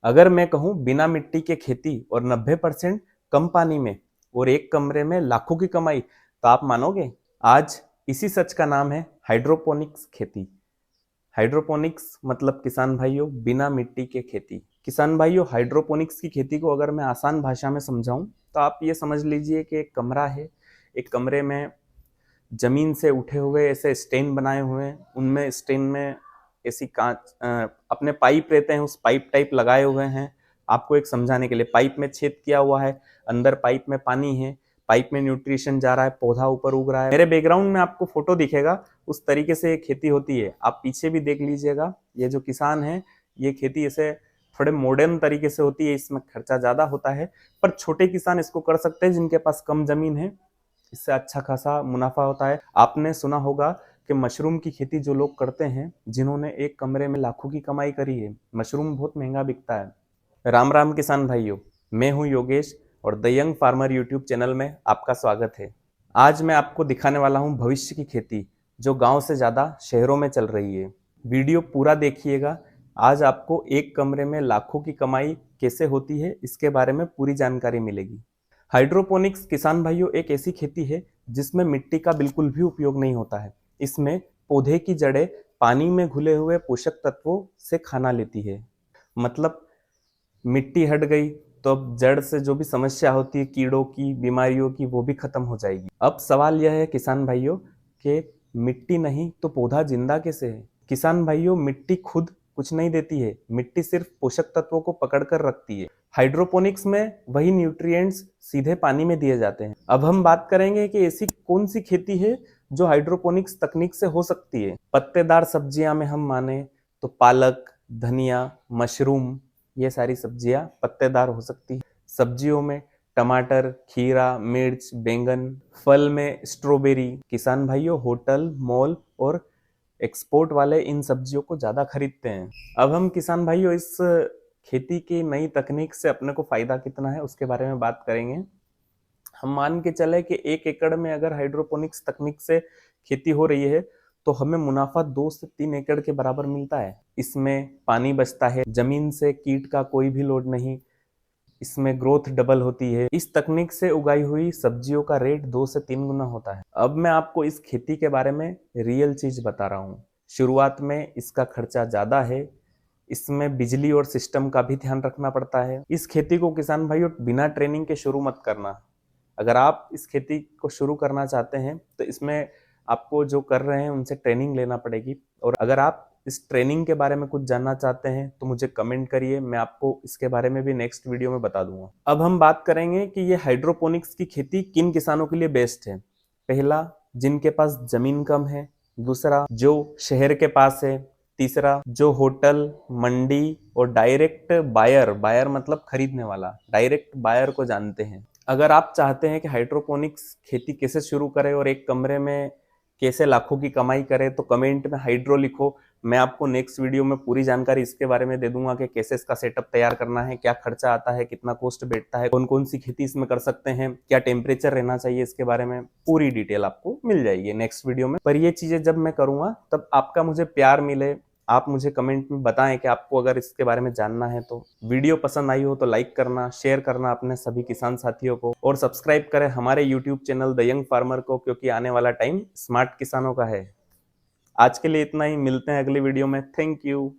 अगर मैं कहूँ बिना मिट्टी के खेती और 90% कम पानी में और एक कमरे में लाखों की कमाई, तो आप मानोगे? आज इसी सच का नाम है हाइड्रोपोनिक्स खेती। हाइड्रोपोनिक्स मतलब किसान भाइयों बिना मिट्टी के खेती। किसान भाइयों, हाइड्रोपोनिक्स की खेती को अगर मैं आसान भाषा में समझाऊं तो आप ये समझ लीजिए कि एक कमरा है, एक कमरे में जमीन से उठे हुए ऐसे स्टेन बनाए हुए हैं, उनमें स्टेन में ऐसी कांच अपने पाइप रहते हैं, उस पाइप टाइप लगाए हुए हैं। आपको एक समझाने के लिए, पाइप में छेद किया हुआ है, अंदर पाइप में पानी है, पाइप में न्यूट्रिशन जा रहा है, पौधा ऊपर उग रहा है। मेरे बैकग्राउंड में आपको फोटो दिखेगा, उस तरीके से ये खेती होती है। आप पीछे भी देख लीजिएगा, ये जो किसान है, ये खेती ऐसे थोड़े मॉडर्न तरीके से होती है, इसमें खर्चा ज्यादा होता है, पर छोटे किसान इसको कर सकते हैं जिनके पास कम जमीन है। इससे अच्छा खासा मुनाफा होता है। आपने सुना होगा कि मशरूम की खेती जो लोग करते हैं, जिन्होंने एक कमरे में लाखों की कमाई करी है, मशरूम बहुत महंगा बिकता है। राम राम किसान भाइयों, मैं हूं योगेश और the young farmer YouTube channel में आपका स्वागत है। आज मैं आपको दिखाने वाला हूं भविष्य की खेती, जो गांव से ज्यादा शहरों में चल रही है। वीडियो पूरा देखिएगा। आज आपको एक कमरे में लाखों की कमाई कैसे होती है, इसके बारे में पूरी जानकारी मिलेगी। हाइड्रोपोनिक्स किसान भाइयों एक ऐसी खेती है जिसमें मिट्टी का बिल्कुल भी उपयोग नहीं होता है। इसमें पौधे की जड़ें पानी में घुले हुए पोषक तत्वों से खाना लेती है। मतलब मिट्टी हट गई तो अब जड़ से जो भी समस्या होती है, कीड़ों की, बीमारियों की, वो भी खत्म हो जाएगी। अब सवाल यह है किसान भाइयों कि मिट्टी नहीं तो पौधा जिंदा कैसे है? किसान भाइयों, मिट्टी खुद कुछ नहीं देती है, मिट्टी सिर्फ पोषक तत्वों को पकड़ कर रखती है। हाइड्रोपोनिक्स में वही न्यूट्रिएंट्स सीधे पानी में दिए जाते हैं। अब हम बात करेंगे कि ऐसी कौन सी खेती है जो हाइड्रोपोनिक्स तकनीक से हो सकती है। पत्तेदार सब्जियां में हम माने तो पालक, धनिया, मशरूम, ये सारी सब्जियां पत्तेदार हो सकती है। सब्जियों में टमाटर, खीरा, मिर्च, बैंगन। फल में स्ट्रॉबेरी। किसान भाइयों, होटल, मॉल और एक्सपोर्ट वाले इन सब्जियों को ज्यादा खरीदते हैं। अब हम किसान भाइयों इस खेती की नई तकनीक से अपने को फायदा कितना है उसके बारे में बात करेंगे। हम मान के चले कि 1 एकड़ में अगर हाइड्रोपोनिक्स तकनीक से खेती हो रही है तो हमें मुनाफा 2 से 3 एकड़ के बराबर मिलता है। इसमें पानी बचता है, जमीन से कीट का कोई भी लोड नहीं, इसमें ग्रोथ डबल होती है। इस तकनीक से उगाई हुई सब्जियों का रेट 2 से 3 गुना होता है। अब मैं आपको इस खेती के बारे में रियल चीज बता रहा हूँ। शुरुआत में इसका खर्चा ज्यादा है, इसमें बिजली और सिस्टम का भी ध्यान रखना पड़ता है। इस खेती को किसान भाइयों बिना ट्रेनिंग के शुरू मत करना। अगर आप इस खेती को शुरू करना चाहते हैं तो इसमें आपको जो कर रहे हैं उनसे ट्रेनिंग लेना पड़ेगी। और अगर आप इस ट्रेनिंग के बारे में कुछ जानना चाहते हैं तो मुझे कमेंट करिए, मैं आपको इसके बारे में भी नेक्स्ट वीडियो में बता दूंगा। अब हम बात करेंगे कि ये हाइड्रोपोनिक्स की खेती किन किसानों के लिए बेस्ट है। पहला, जिनके पास जमीन कम है। दूसरा, जो शहर के पास है। तीसरा, जो होटल, मंडी और डायरेक्ट बायर, बायर मतलब खरीदने वाला, डायरेक्ट बायर को जानते हैं। अगर आप चाहते हैं कि हाइड्रोपोनिक्स खेती कैसे शुरू करें और एक कमरे में कैसे लाखों की कमाई करें तो कमेंट में हाइड्रो लिखो। मैं आपको नेक्स्ट वीडियो में पूरी जानकारी इसके बारे में दे दूंगा कि कैसे इसका सेटअप तैयार करना है, क्या खर्चा आता है, कितना कॉस्ट बैठता है, कौन कौन सी खेती इसमें कर सकते हैं, क्या टेम्परेचर रहना चाहिए, इसके बारे में पूरी डिटेल आपको मिल जाएगी नेक्स्ट वीडियो में। पर ये चीजें जब मैं करूंगा तब आपका मुझे प्यार मिले, आप मुझे कमेंट में बताएं कि आपको अगर इसके बारे में जानना है तो। वीडियो पसंद आई हो तो लाइक करना, शेयर करना अपने सभी किसान साथियों को, और सब्सक्राइब करें हमारे YouTube channel the young farmer को, क्योंकि आने वाला टाइम स्मार्ट किसानों का है। आज के लिए इतना ही, मिलते हैं अगली वीडियो में। Thank you.